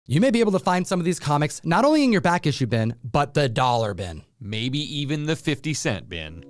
You may be able to find some of these comics not only in your back issue bin, but the dollar bin. Maybe even the 50-cent bin.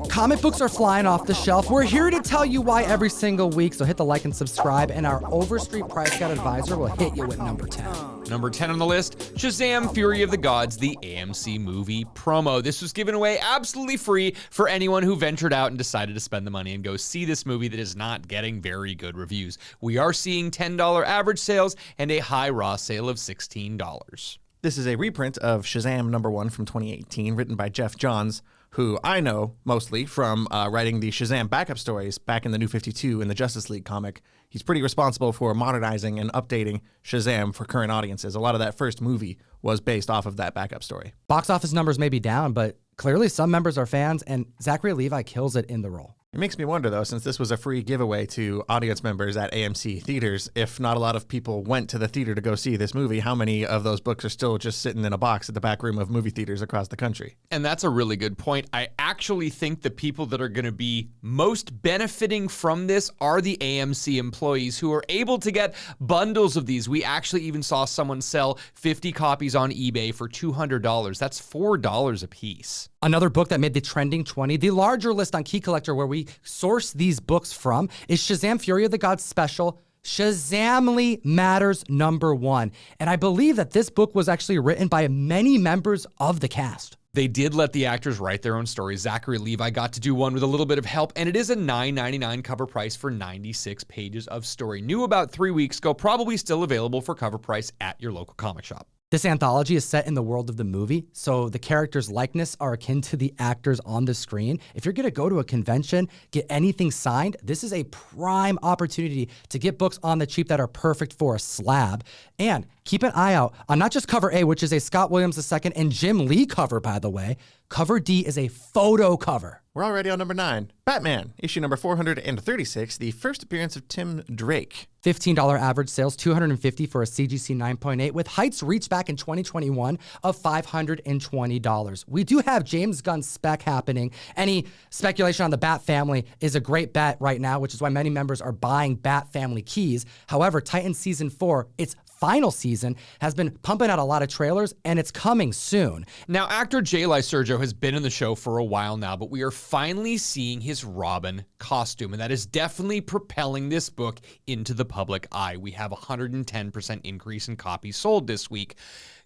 Comic books are flying off the shelf. We're here to tell you why every single week, so hit the like and subscribe, and our Overstreet Price Guide Advisor will hit you with number 10. Number 10 on the list, Shazam! Fury of the Gods, the AMC movie promo. This was given away absolutely free for anyone who ventured out and decided to spend the money and go see this movie that is not getting very good reviews. We are seeing $10 average sales and a high raw sale of $16. This is a reprint of Shazam #1 from 2018, written by Jeff Johns, who I know mostly from writing the Shazam backup stories back in the New 52 in the Justice League comic. He's pretty responsible for modernizing and updating Shazam for current audiences. A lot of that first movie was based off of that backup story. Box office numbers may be down, but clearly some members are fans, and Zachary Levi kills it in the role. It makes me wonder, though, since this was a free giveaway to audience members at AMC theaters, if not a lot of people went to the theater to go see this movie, how many of those books are still just sitting in a box at the back room of movie theaters across the country? And that's a really good point. I actually think the people that are going to be most benefiting from this are the AMC employees who are able to get bundles of these. We actually even saw someone sell 50 copies on eBay for $200. That's $4 a piece. Another book that made the trending 20, the larger list on Key Collector where we source these books from, is Shazam! Fury of the Gods special, Shazamly Matters #1. And I believe that this book was actually written by many members of the cast. They did let the actors write their own stories. Zachary Levi got to do one with a little bit of help, and it is a $9.99 cover price for 96 pages of story. New about 3 weeks ago, probably still available for cover price at your local comic shop. This anthology is set in the world of the movie, so the characters' likeness are akin to the actors on the screen. If you're gonna go to a convention, get anything signed, this is a prime opportunity to get books on the cheap that are perfect for a slab. And keep an eye out on not just cover A, which is a Scott Williams II and Jim Lee cover, by the way. Cover D is a photo cover. We're already on number 9. Batman, issue number 436, the first appearance of Tim Drake. $15 average sales, $250 for a CGC 9.8, with heights reached back in 2021 of $520. We do have James Gunn's spec happening. Any speculation on the Bat family is a great bet right now, which is why many members are buying Bat family keys. However, Titan Season 4, its final season, has been pumping out a lot of trailers, and it's coming soon. Now, actor Jay Lysergio has been in the show for a while now, but we are finally seeing his Robin costume, and that is definitely propelling this book into the public eye. We have a 110% increase in copies sold this week.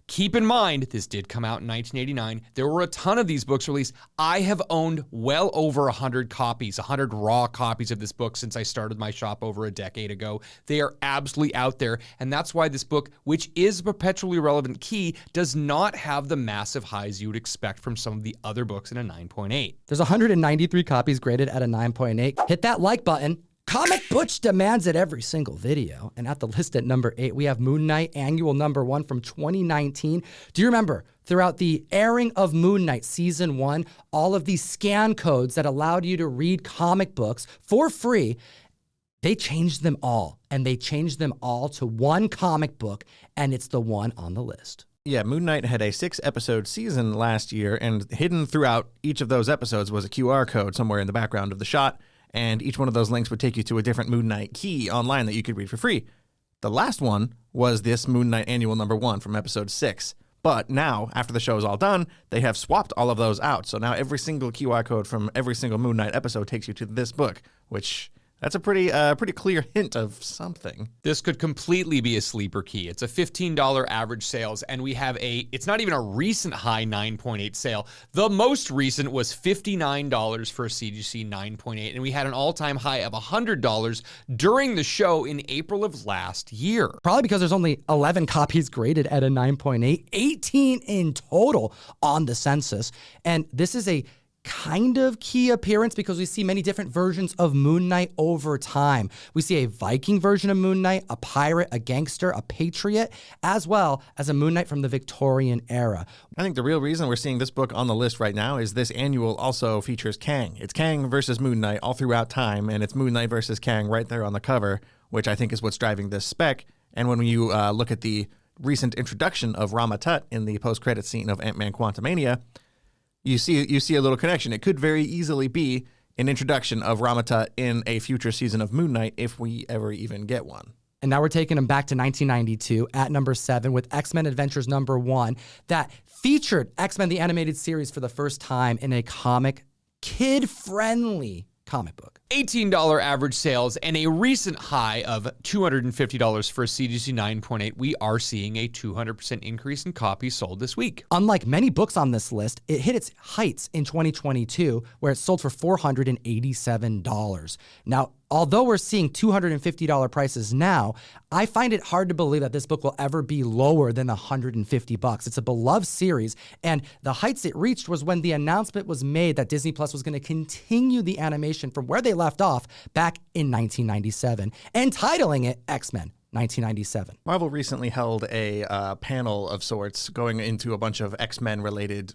Keep in mind, this did come out in 1989. There were a ton of these books released. I have owned well over 100 copies, 100 raw copies of this book since I started my shop over a decade ago. They are absolutely out there, and that's why this book, which is a perpetually relevant key, does not have the massive highs you would expect from some of the other books in a 9.8. There's 193 copies graded at a 9.8. Hit that like button. Comic Butch demands it every single video. And at the list at number 8, we have Moon Knight annual #1 from 2019. Do you remember throughout the airing of Moon Knight season 1, all of these scan codes that allowed you to read comic books for free? They changed them all, and they changed them all to one comic book, and it's the one on the list. Yeah, Moon Knight had a 6-episode season last year, and hidden throughout each of those episodes was a QR code somewhere in the background of the shot. And each one of those links would take you to a different Moon Knight key online that you could read for free. The last one was this Moon Knight annual #1 from episode 6. But now, after the show is all done, they have swapped all of those out. So now every single QR code from every single Moon Knight episode takes you to this book, which that's a pretty clear hint of something. This could completely be a sleeper key. It's a $15 average sales, and we have it's not even a recent high 9.8 sale. The most recent was $59 for a CGC 9.8, and we had an all-time high of $100 during the show in April of last year. Probably because there's only 11 copies graded at a 9.8, 18 in total on the census. And this is a kind of key appearance because we see many different versions of Moon Knight over time. We see a Viking version of Moon Knight, a pirate, a gangster, a patriot, as well as a Moon Knight from the Victorian era. I think the real reason we're seeing this book on the list right now is this annual also features Kang. It's Kang versus Moon Knight all throughout time, and it's Moon Knight versus Kang right there on the cover, which I think is what's driving this spec. And when you look at the recent introduction of Rama Tut in the post-credit scene of Ant-Man Quantumania, you see a little connection. It could very easily be an introduction of Ramata in a future season of Moon Knight if we ever even get one. And now we're taking them back to 1992 at number 7 with X-Men Adventures number 1 that featured X-Men the Animated Series for the first time in a kid-friendly comic book. $18 average sales and a recent high of $250 for a CGC 9.8. We are seeing a 200% increase in copies sold this week. Unlike many books on this list, it hit its heights in 2022 where it sold for $487. Now, although we're seeing $250 prices now, I find it hard to believe that this book will ever be lower than $150. It's a beloved series, and the heights it reached was when the announcement was made that Disney Plus was going to continue the animation from where they left off back in 1997, and titling it X-Men 1997. Marvel recently held a panel of sorts going into a bunch of X-Men related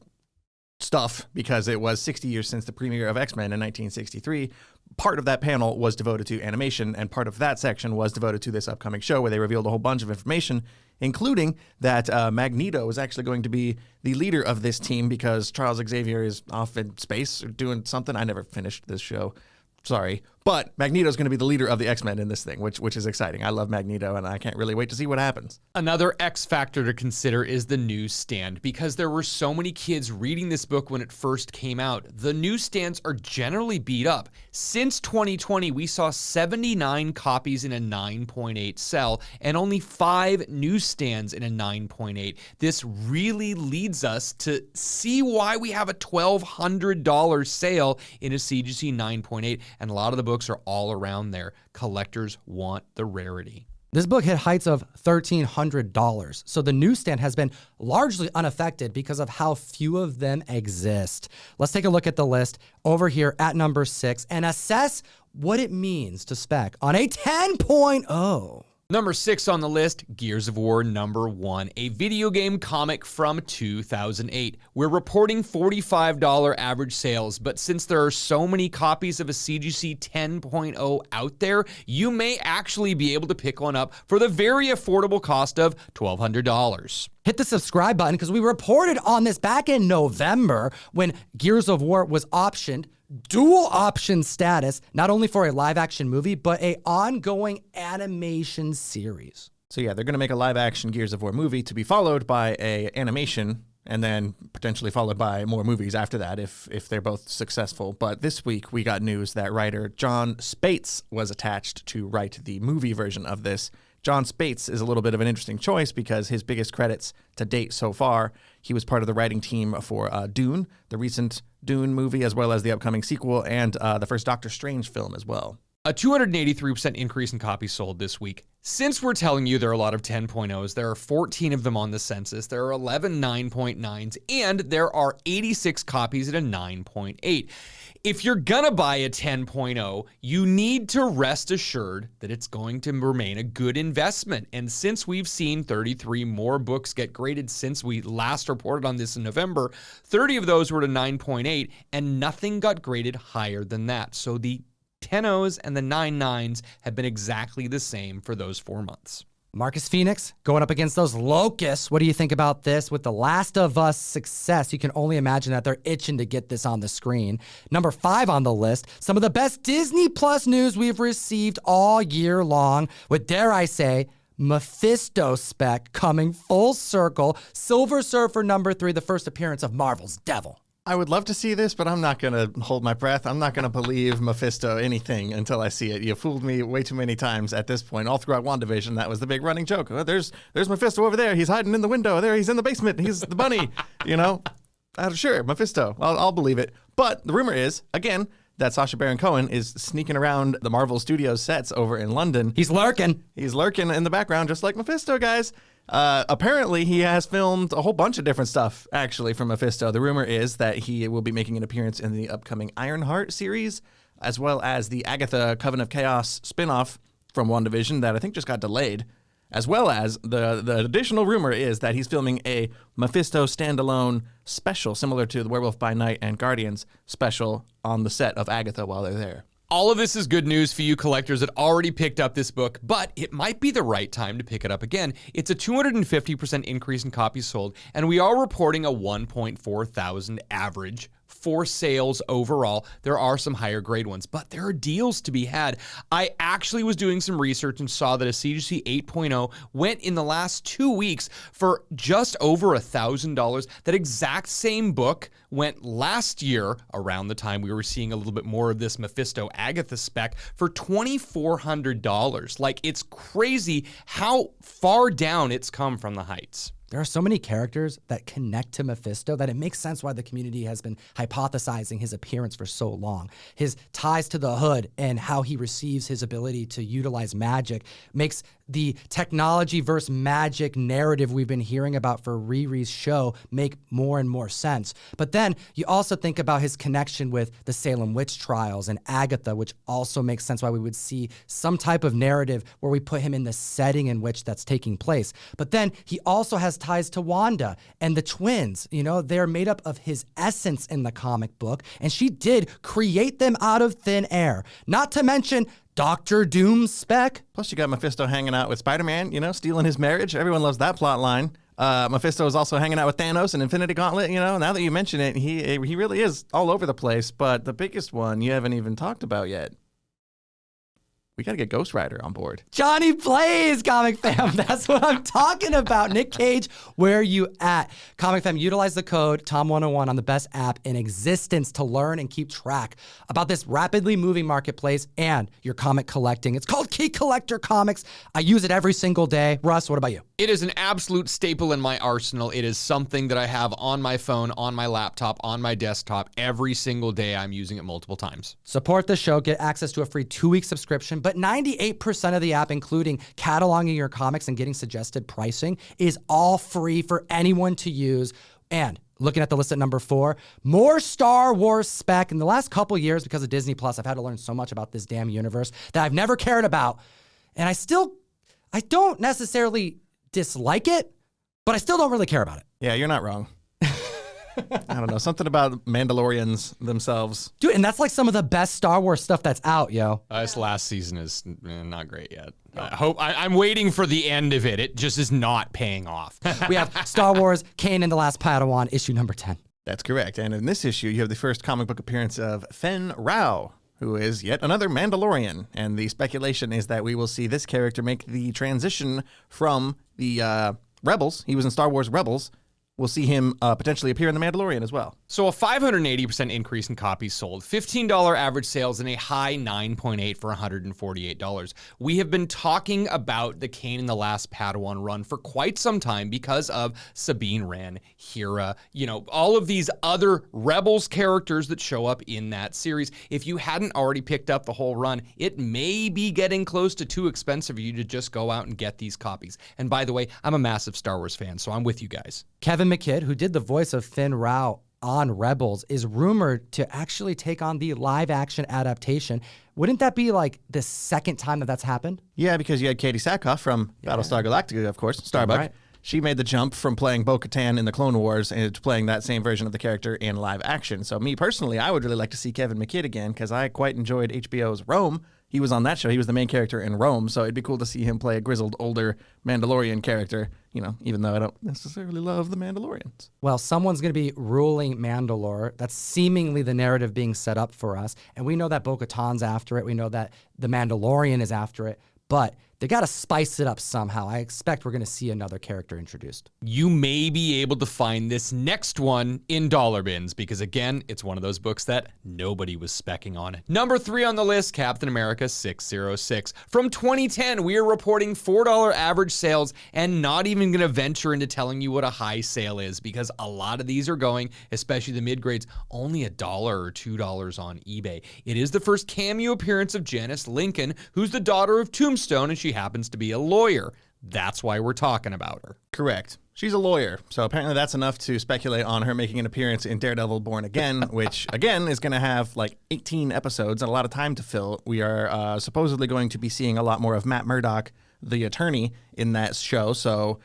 stuff because it was 60 years since the premiere of X-Men in 1963. Part of that panel was devoted to animation, and part of that section was devoted to this upcoming show where they revealed a whole bunch of information, including that Magneto is actually going to be the leader of this team because Charles Xavier is off in space or doing something. I never finished this show. Sorry. But Magneto's going to be the leader of the X-Men in this thing, which is exciting. I love Magneto, and I can't really wait to see what happens. Another X factor to consider is the newsstand. Because there were so many kids reading this book when it first came out, the newsstands are generally beat up. Since 2020, we saw 79 copies in a 9.8 sell, and only 5 newsstands in a 9.8. This really leads us to see why we have a $1,200 sale in a CGC 9.8, and a lot of the books are all around there. Collectors want the rarity. This book hit heights of $1,300, so the newsstand has been largely unaffected because of how few of them exist. Let's take a look at the list over here at number 6 and assess what it means to spec on a 10.0. Number 6 on the list, Gears of War number 1, a video game comic from 2008. We're reporting $45 average sales, but since there are so many copies of a CGC 10.0 out there, you may actually be able to pick one up for the very affordable cost of $1,200. Hit the subscribe button because we reported on this back in November when Gears of War was optioned, dual option status, not only for a live action movie, but a ongoing animation series. So yeah, they're going to make a live action Gears of War movie to be followed by a animation and then potentially followed by more movies after that if they're both successful. But this week we got news that writer John Spates was attached to write the movie version of this. John Spates is a little bit of an interesting choice because his biggest credits to date so far, he was part of the writing team for Dune, the recent Dune movie, as well as the upcoming sequel and the first Doctor Strange film as well. A 283% increase in copies sold this week. Since we're telling you there are a lot of 10.0s, there are 14 of them on the census, there are 11 9.9s, and there are 86 copies at a 9.8. If you're gonna buy a 10.0, you need to rest assured that it's going to remain a good investment. And since we've seen 33 more books get graded since we last reported on this in November, 30 of those were to 9.8, and nothing got graded higher than that. So the 10.0s and the 9.9s have been exactly the same for those 4 months. Marcus Phoenix going up against those locusts. What do you think about this? With The Last of Us success, you can only imagine that they're itching to get this on the screen. Number 5 on the list, some of the best Disney Plus news we've received all year long with, dare I say, Mephisto spec coming full circle. Silver Surfer number 3, the first appearance of Marvel's Devil. I would love to see this, but I'm not going to hold my breath. I'm not going to believe Mephisto anything until I see it. You fooled me way too many times at this point. All throughout WandaVision, that was the big running joke. Oh, there's Mephisto over there. He's hiding in the window. There, he's in the basement. He's the bunny, you know? Sure, Mephisto. I'll believe it. But the rumor is, again, that Sacha Baron Cohen is sneaking around the Marvel Studios sets over in London. He's lurking. He's lurking in the background, just like Mephisto, guys. Apparently, he has filmed a whole bunch of different stuff, actually, from Mephisto. The rumor is that he will be making an appearance in the upcoming Ironheart series, as well as the Agatha Coven of Chaos spinoff from WandaVision that I think just got delayed, as well as the additional rumor is that he's filming a Mephisto standalone special, similar to the Werewolf by Night and Guardians special on the set of Agatha while they're there. All of this is good news for you collectors that already picked up this book, but it might be the right time to pick it up again. It's a 250% increase in copies sold, and we are reporting a 1.4 thousand average for sales overall. There are some higher grade ones, but there are deals to be had. I actually was doing some research and saw that a CGC 8.0 went in the last 2 weeks for just over $1,000. That exact same book went last year around the time we were seeing a little bit more of this Mephisto Agatha spec for $2,400. Like, it's crazy how far down it's come from the heights. There are so many characters that connect to Mephisto that it makes sense why the community has been hypothesizing his appearance for so long. His ties to the Hood and how he receives his ability to utilize magic makes the technology versus magic narrative we've been hearing about for Riri's show make more and more sense. But then you also think about his connection with the Salem witch trials and Agatha, which also makes sense why we would see some type of narrative where we put him in the setting in which that's taking place. But then he also has ties to Wanda and the twins. You know, they're made up of his essence in the comic book, and she did create them out of thin air. Not to mention Doctor Doom's spec. Plus, you got Mephisto hanging out with Spider-Man, stealing his marriage. Everyone loves that plot line. Mephisto is also hanging out with Thanos and Infinity Gauntlet. Now that you mention it, he really is all over the place. But the biggest one you haven't even talked about yet. We got to get Ghost Rider on board. Johnny Blaze, Comic Fam. That's what I'm talking about. Nick Cage, where you at? Comic Fam, utilize the code TOM101 on the best app in existence to learn and keep track about this rapidly moving marketplace and your comic collecting. It's called Key Collector Comics. I use it every single day. Russ, what about you? It is an absolute staple in my arsenal. It is something that I have on my phone, on my laptop, on my desktop every single day. I'm using it multiple times. Support the show. Get access to a free 2-week subscription. But 98% of the app, including cataloging your comics and getting suggested pricing, is all free for anyone to use. And looking at the list at number 4, more Star Wars spec. In the last couple years, because of Disney Plus, I've had to learn so much about this damn universe that I've never cared about. And I don't necessarily dislike it, but I still don't really care about it. Yeah, you're not wrong. I don't know, something about Mandalorians themselves. Dude, and that's like some of the best Star Wars stuff that's out, yo. This last season is not great yet. I'm waiting for the end of it. It just is not paying off. We have Star Wars, Kanan the Last Padawan, issue number 10. That's correct. And in this issue, you have the first comic book appearance of Fen Rao, who is yet another Mandalorian. And the speculation is that we will see this character make the transition from the Rebels. He was in Star Wars Rebels. We'll see him potentially appear in The Mandalorian as well. So a 580% increase in copies sold, $15 average sales, and a high 9.8 for $148. We have been talking about the Kanan the Last Padawan run for quite some time because of Sabine Wren, Hera, all of these other Rebels characters that show up in that series. If you hadn't already picked up the whole run, it may be getting close to too expensive for you to just go out and get these copies. And by the way, I'm a massive Star Wars fan, so I'm with you guys. Kevin McKidd, who did the voice of Fen Rao on Rebels, is rumored to actually take on the live-action adaptation. Wouldn't that be like the second time that's happened? Yeah, because you had Katie Sackhoff from Battlestar Galactica, of course, Starbuck. Right. She made the jump from playing Bo-Katan in the Clone Wars and playing that same version of the character in live action. So me personally, I would really like to see Kevin McKidd again because I quite enjoyed HBO's Rome. He was on that show. He was the main character in Rome, so it'd be cool to see him play a grizzled, older Mandalorian character, even though I don't necessarily love the Mandalorians. Well, someone's going to be ruling Mandalore. That's seemingly the narrative being set up for us. And we know that Bo-Katan's after it. We know that the Mandalorian is after it. But they got to spice it up somehow. I expect we're going to see another character introduced. You may be able to find this next one in dollar bins because, again, it's one of those books that nobody was specking on. Number 3 on the list, Captain America 606. From 2010, we are reporting $4 average sales and not even going to venture into telling you what a high sale is because a lot of these are going, especially the mid-grades, only $1 or $2 on eBay. It is the first cameo appearance of Janice Lincoln, who's the daughter of Tombstone, and she happens to be a lawyer. That's why we're talking about her. Correct. She's a lawyer, so apparently that's enough to speculate on her making an appearance in Daredevil Born Again, which, again, is going to have like 18 episodes and a lot of time to fill. We are supposedly going to be seeing a lot more of Matt Murdock, the attorney, in that show, so,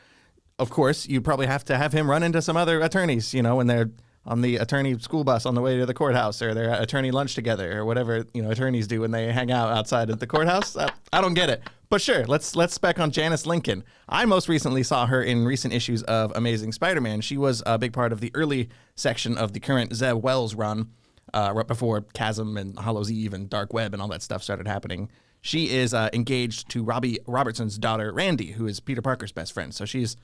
of course, you probably have to have him run into some other attorneys, when they're on the attorney school bus on the way to the courthouse, or they're at attorney lunch together, or whatever attorneys do when they hang out outside of the courthouse. I don't get it, But sure, let's spec on Janice Lincoln. I most recently saw her in recent issues of Amazing Spider-Man. She was a big part of the early section of the current Zeb Wells run, right before Chasm and Hollow's Eve and Dark Web and all that stuff started happening. She is engaged to Robbie Robertson's daughter, Randy, who is Peter Parker's best friend. So she's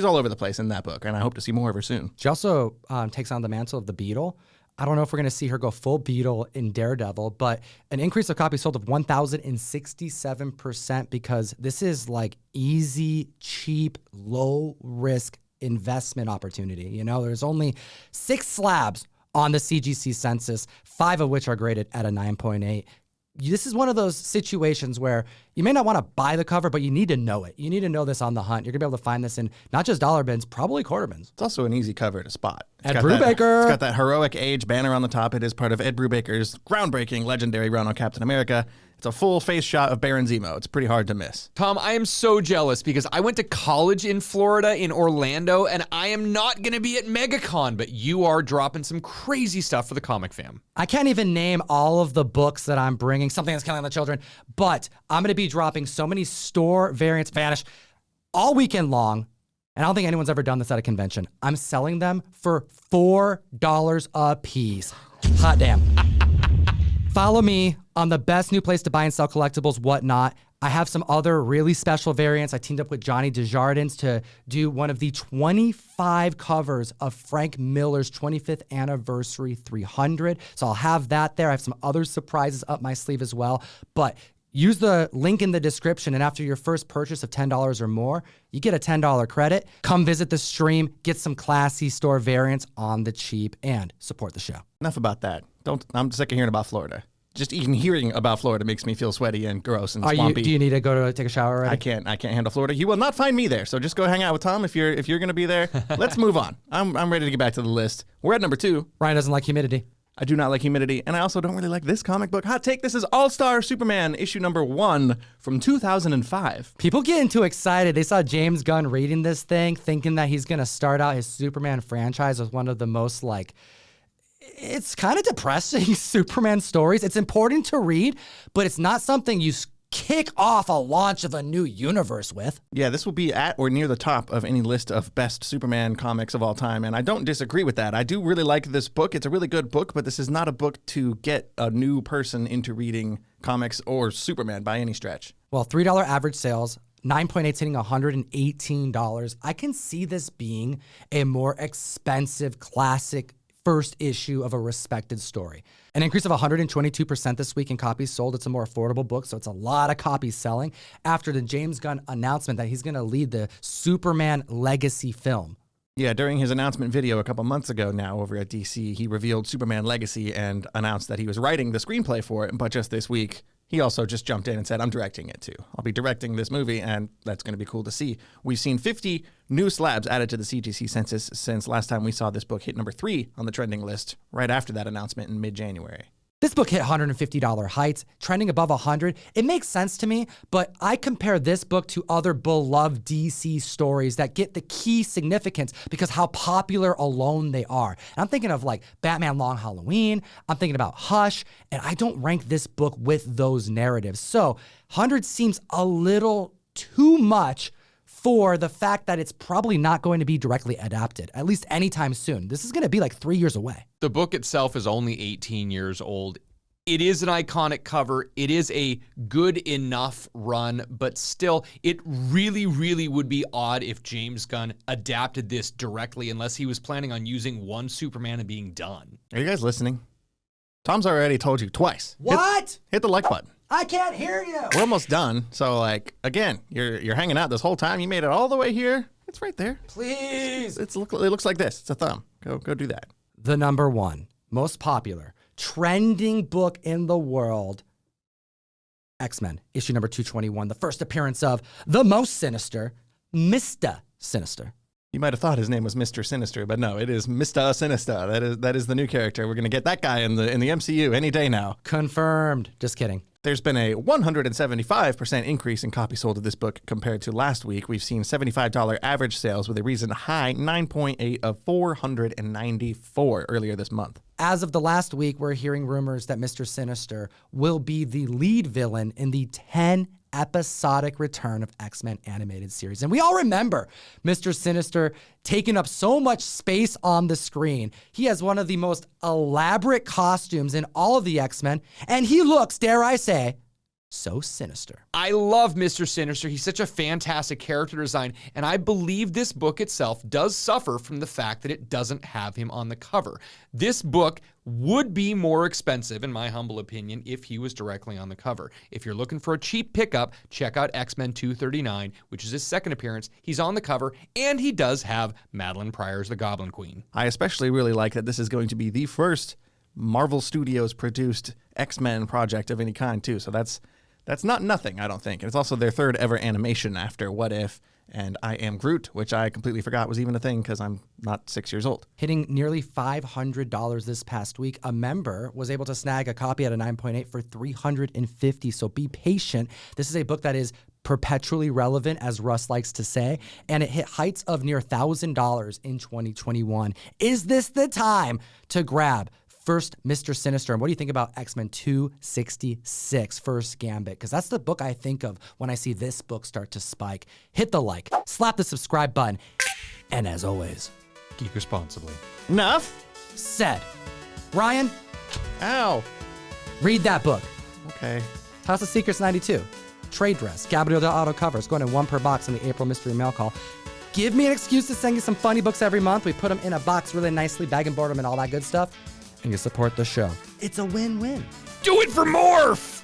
all over the place in that book, and I hope to see more of her soon. She also takes on the mantle of the Beetle. I don't know if we're going to see her go full Beetle in Daredevil, but an increase of copies sold of 1,067% because this is like easy, cheap, low-risk investment opportunity. You know, there's only 6 slabs on the CGC census, 5 of which are graded at a 9.8. This is one of those situations where you may not want to buy the cover, but you need to know it. You need to know this on the hunt. You're going to be able to find this in not just dollar bins, probably quarter bins. It's also an easy cover to spot. Ed Brubaker. It's got that heroic age banner on the top. It is part of Ed Brubaker's groundbreaking, legendary run on Captain America. It's a full face shot of Baron Zemo. It's pretty hard to miss. Tom, I am so jealous because I went to college in Florida, in Orlando, and I am not going to be at MegaCon, but you are dropping some crazy stuff for the comic fam. I can't even name all of the books that I'm bringing, Something That's Killing the Children, but I'm going to be dropping so many store variants, Vanish, all weekend long. And I don't think anyone's ever done this at a convention. I'm selling them for $4 a piece. Hot damn. Follow me on the best new place to buy and sell collectibles, Whatnot. I have some other really special variants. I teamed up with Johnny Desjardins to do one of the 25 covers of Frank Miller's 25th anniversary 300. So I'll have that there. I have some other surprises up my sleeve as well. But use the link in the description, and after your first purchase of $10 or more, you get a $10 credit. Come visit the stream, get some classy store variants on the cheap, and support the show. Enough about that. I'm sick of hearing about Florida. Just even hearing about Florida makes me feel sweaty and gross and swampy. Do you need to go to take a shower already? I can't handle Florida. You will not find me there. So just go hang out with Tom if you're going to be there. Let's move on. I'm ready to get back to the list. We're at number 2. Ryan doesn't like humidity. I do not like humidity, and I also don't really like this comic book. Hot take, this is All-Star Superman, issue number 1 from 2005. People getting too excited. They saw James Gunn reading this thing, thinking that he's going to start out his Superman franchise with one of the most, it's kind of depressing Superman stories. It's important to read, but it's not something you kick off a launch of a new universe with. Yeah, this will be at or near the top of any list of best Superman comics of all time, and I don't disagree with that. I do really like this book. It's a really good book, but this is not a book to get a new person into reading comics or Superman by any stretch. Well, $3 average sales, 9.8 hitting $118. I can see this being a more expensive classic first issue of a respected story. An increase of 122% this week in copies sold. It's a more affordable book, so it's a lot of copies selling after the James Gunn announcement that he's going to lead the Superman Legacy film. Yeah, during his announcement video a couple months ago now over at DC, he revealed Superman Legacy and announced that he was writing the screenplay for it, but just this week, he also just jumped in and said, I'm directing it too. I'll be directing this movie, and that's going to be cool to see. We've seen 50 new slabs added to the CGC census since last time we saw this book hit number 3 on the trending list, right after that announcement in mid-January. This book hit $150 heights, trending above 100. It makes sense to me, but I compare this book to other beloved DC stories that get the key significance because how popular alone they are. And I'm thinking of Batman Long Halloween. I'm thinking about Hush, and I don't rank this book with those narratives. So 100 seems a little too much for the fact that it's probably not going to be directly adapted, at least anytime soon. This is going to be 3 years away. The book itself is only 18 years old. It is an iconic cover. It is a good enough run, but still, it really, really would be odd if James Gunn adapted this directly unless he was planning on using one Superman and being done. Are you guys listening? Tom's already told you twice. What? Hit the like button. I can't hear you. We're almost done. So again, you're hanging out this whole time. You made it all the way here. It's right there. Please. It looks like this. It's a thumb. Go do that. The number 1 most popular trending book in the world, X-Men, issue number 221, the first appearance of the most sinister, Mr. Sinister. You might have thought his name was Mr. Sinister, but no, it is Mr. Sinister. That is the new character. We're going to get that guy in the MCU any day now. Confirmed. Just kidding. There's been a 175% increase in copies sold of this book compared to last week. We've seen $75 average sales with a recent high 9.8 of 494 earlier this month. As of the last week, we're hearing rumors that Mr. Sinister will be the lead villain in the 10 episodic return of X-Men animated series. And we all remember Mr. Sinister taking up so much space on the screen. He has one of the most elaborate costumes in all of the X-Men, and he looks, dare I say, so sinister. I love Mr. Sinister. He's such a fantastic character design, and I believe this book itself does suffer from the fact that it doesn't have him on the cover. This book would be more expensive, in my humble opinion, if he was directly on the cover. If you're looking for a cheap pickup, check out X-Men 239, which is his second appearance. He's on the cover, and he does have Madeline Pryor's the Goblin Queen. I especially really like that this is going to be the first Marvel Studios produced X-Men project of any kind, too. So that's not nothing, I don't think. And it's also their third ever animation after What If and I Am Groot, which I completely forgot was even a thing because I'm not 6 years old. Hitting nearly $500 this past week, a member was able to snag a copy at a 9.8 for $350. So be patient. This is a book that is perpetually relevant, as Russ likes to say, and it hit heights of near $1,000 in 2021. Is this the time to grab first Mr. Sinister? And what do you think about X-Men 266, First Gambit? Because that's the book I think of when I see this book start to spike. Hit the like, slap the subscribe button, and as always, Geek responsibly. Enough said. Ryan, Ow. read that book. Okay. House of Secrets 92, Trade Dress, Gabriel Auto covers, going in one per box in the April Mystery Mail Call. Give me an excuse to send you some funny books every month. We put them in a box really nicely, bag and board them and all that good stuff. And you support the show. It's a win-win. Do it for Morph!